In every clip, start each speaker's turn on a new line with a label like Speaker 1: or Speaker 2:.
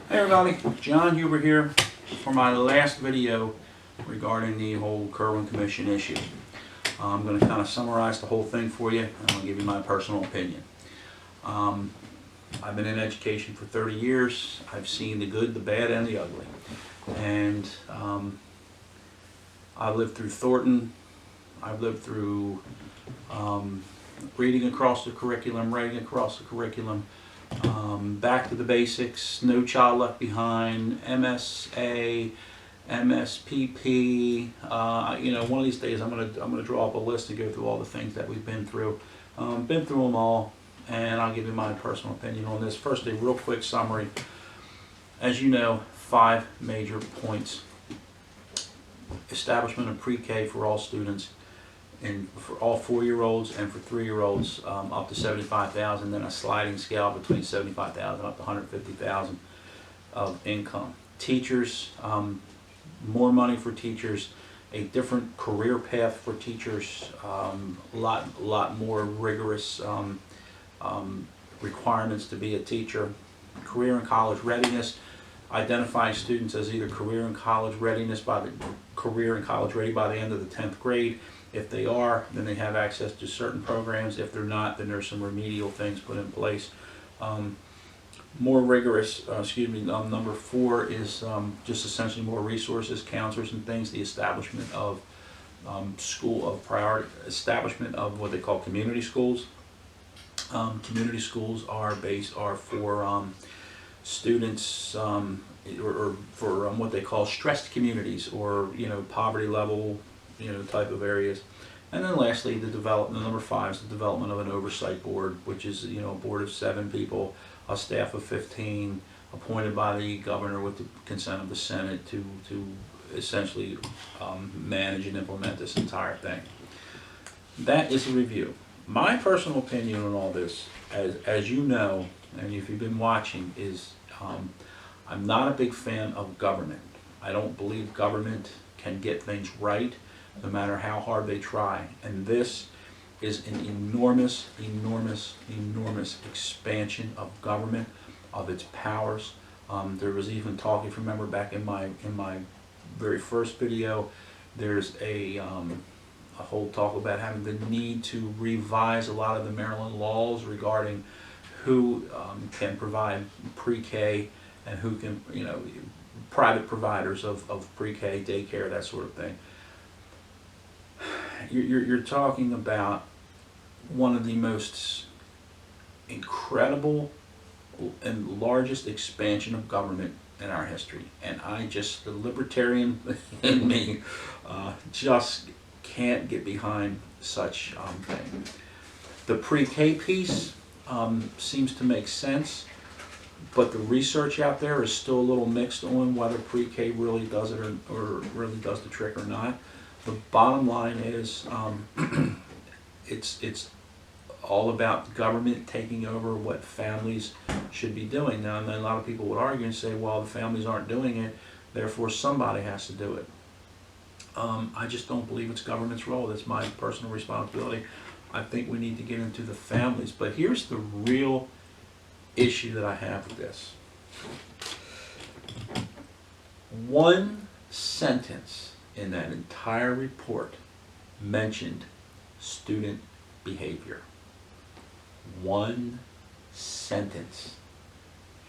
Speaker 1: Hey everybody, John Huber here for my last video regarding the whole Kirwan Commission issue. I'm going to kind of summarize the whole thing for you, and I'm going to give you my personal opinion. I've been in education for 30 years. I've seen the good, the bad, and the ugly. And I've lived through Thornton. I've lived through reading across the curriculum, writing across the curriculum, back to the basics, No Child Left Behind, MSA, MSPP. One of these days I'm gonna draw up a list and go through all the things that we've been through. Been through them all, and I'll give you my personal opinion on this. First, a real quick summary. As you know, 5 major points: establishment of pre-K for all students, and for all 4-year-olds and for 3-year-olds up to 75,000, then a sliding scale between 75,000 up to 150,000 of income. Teachers, more money for teachers, a different career path for teachers, a lot more rigorous requirements to be a teacher. Career and college readiness, identifying students as either career and college ready by the end of the 10th grade. If they are, then they have access to certain programs. If they're not, then there's some remedial things put in place. More rigorous, number 4 is just essentially more resources, counselors and things, the establishment of establishment of what they call community schools. Community schools are for students or for what they call stressed communities, or poverty level type of areas. And then lastly, number 5 is the development of an oversight board, which is a board of 7 people, a staff of 15, appointed by the governor with the consent of the Senate to essentially manage and implement this entire thing. That is a review. My personal opinion on all this, as you know, and if you've been watching, is I'm not a big fan of government. I don't believe government can get things right, no matter how hard they try. And this is an enormous expansion of government, of its powers. There was even talk, if you remember back in my very first video, there's a whole talk about having the need to revise a lot of the Maryland laws regarding who can provide pre-K and who can, private providers of pre-K, daycare, that sort of thing. You're talking about one of the most incredible and largest expansion of government in our history, and the libertarian in me just can't get behind such thing. The pre-K piece seems to make sense, but the research out there is still a little mixed on whether pre-K really does it or really does the trick or not. The bottom line is it's all about government taking over what families should be doing. Now, and then a lot of people would argue and say, well, the families aren't doing it, therefore somebody has to do it. I just don't believe it's government's role. That's my personal responsibility. I think we need to get into the families. But here's the real issue that I have with this. One sentence in that entire report mentioned student behavior. One sentence.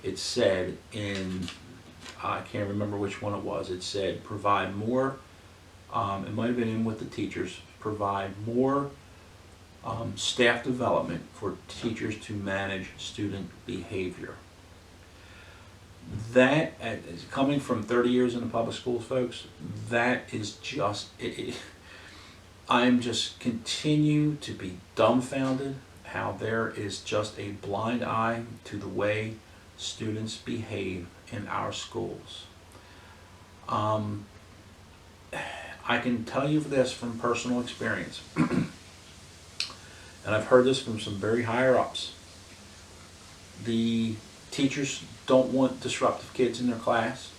Speaker 1: It said I can't remember which one it was, it said provide more, it might have been in with the teachers, provide more staff development for teachers to manage student behavior. That, coming from 30 years in the public schools, folks, that is just, I'm just continue to be dumbfounded how there is just a blind eye to the way students behave in our schools. I can tell you this from personal experience, and I've heard this from some very higher ups. The teachers don't want disruptive kids in their class.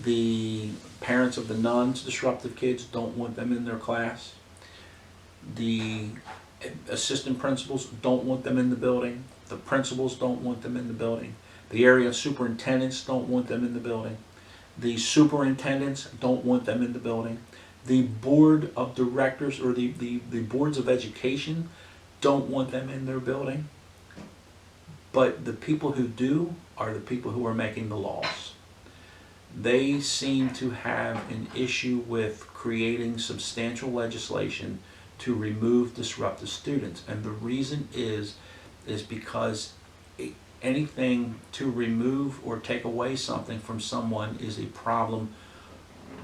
Speaker 1: The parents of the non-disruptive kids don't want them in their class. The assistant principals don't want them in the building. The principals don't want them in the building. The area superintendents don't want them in the building. The superintendents don't want them in the building. The board of directors or the boards of education don't want them in their building. But the people who do are the people who are making the laws. They seem to have an issue with creating substantial legislation to remove disruptive students. And the reason is because anything to remove or take away something from someone is a problem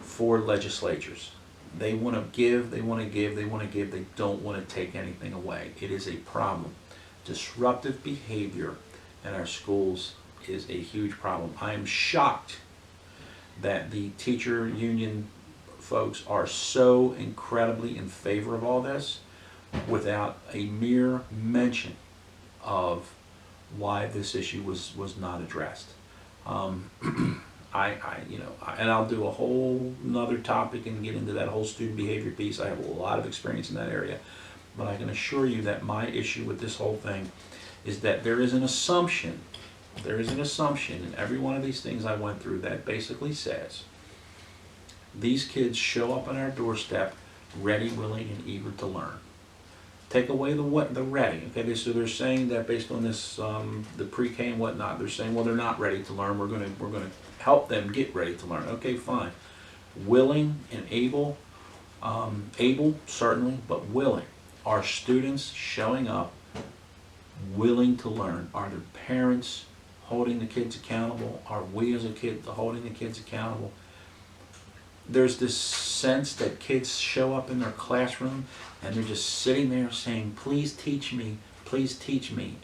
Speaker 1: for legislatures. They want to give, they want to give, they want to give, they don't want to take anything away. It is a problem. Disruptive behavior in our schools is a huge problem. I am shocked that the teacher union folks are so incredibly in favor of all this without a mere mention of why this issue was not addressed. And I'll do a whole nother topic and get into that whole student behavior piece. I have a lot of experience in that area, but I can assure you that my issue with this whole thing is that there is an assumption in every one of these things I went through that basically says these kids show up on our doorstep ready, willing, and eager to learn. Take away the ready. Okay, so they're saying that based on this, the pre-K and whatnot, they're saying, well, they're not ready to learn. We're gonna help them get ready to learn. Okay, fine. Willing and able, able certainly, but willing. Are students showing up willing to learn? Are their parents holding the kids accountable? Are we as a kid holding the kids accountable? There's this sense that kids show up in their classroom and they're just sitting there saying, please teach me,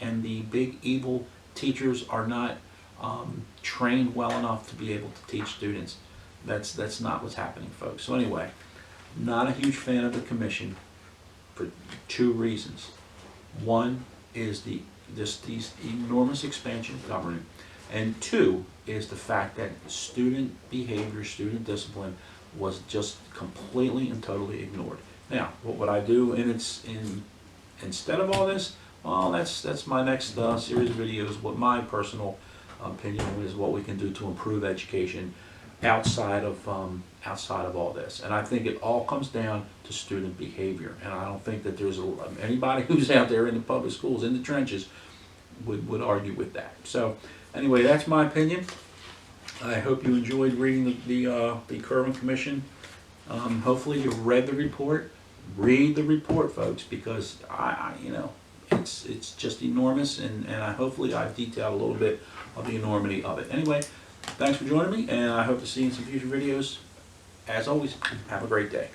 Speaker 1: and the big evil teachers are not trained well enough to be able to teach students. That's not what's happening, folks. So anyway, not a huge fan of the commission for two reasons. One is these enormous expansion of government, and two is the fact that student behavior, student discipline was just completely and totally ignored. Now, what would I do instead of all this? Well, that's my next series of videos. What my personal opinion is what we can do to improve education outside of all this. And I think it all comes down to student behavior. And I don't think that there's anybody who's out there in the public schools, in the trenches, would argue with that. So anyway, that's my opinion. I hope you enjoyed reading the Kirwan Commission. Hopefully you read the report. Read the report, folks, because it's just enormous, and hopefully I've detailed a little bit of the enormity of it. Anyway, thanks for joining me, and I hope to see you in some future videos. As always, have a great day.